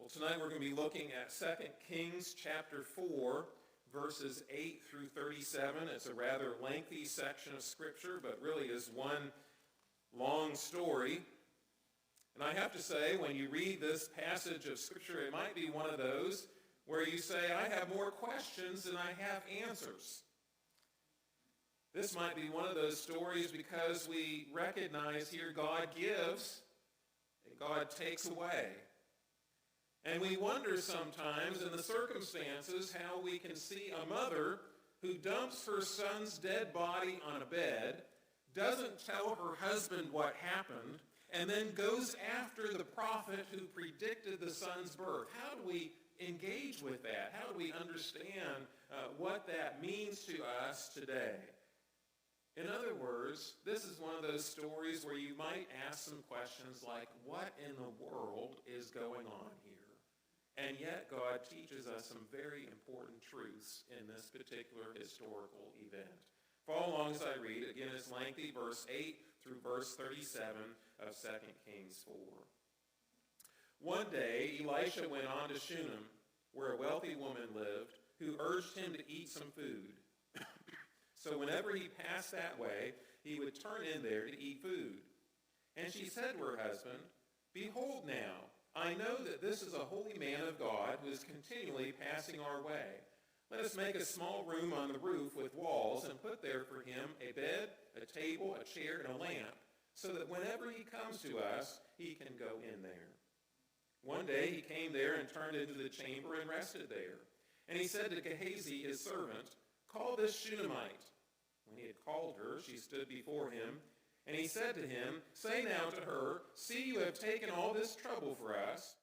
Well, tonight we're going to be looking at 2 Kings chapter 4, verses 8 through 37. It's a rather lengthy section of Scripture, but really is one long story. And I have to say, when you read this passage of Scripture, it might be one of those where you say, I have more questions than I have answers. This might be one of those stories because we recognize here God gives and God takes away. And we wonder sometimes in the circumstances how we can see a mother who dumps her son's dead body on a bed, doesn't tell her husband what happened, and then goes after the prophet who predicted the son's birth. How do we engage with that? How do we understand what that means to us today? In other words, this is one of those stories where you might ask some questions like, what in the world is going on here? And yet God teaches us some very important truths in this particular historical event. Follow along as I read. Again, it's lengthy, verse 8 through verse 37 of 2 Kings 4. One day, Elisha went on to Shunem, where a wealthy woman lived, who urged him to eat some food. So whenever he passed that way, he would turn in there to eat food. And she said to her husband, "Behold now, I know that this is a holy man of God who is continually passing our way. Let us make a small room on the roof with walls and put there for him a bed, a table, a chair, and a lamp, so that whenever he comes to us, he can go in there." One day he came there and turned into the chamber and rested there. And he said to Gehazi, his servant, "Call this Shunammite." When he had called her, she stood before him. And he said to him, "Say now to her, see, you have taken all this trouble for us.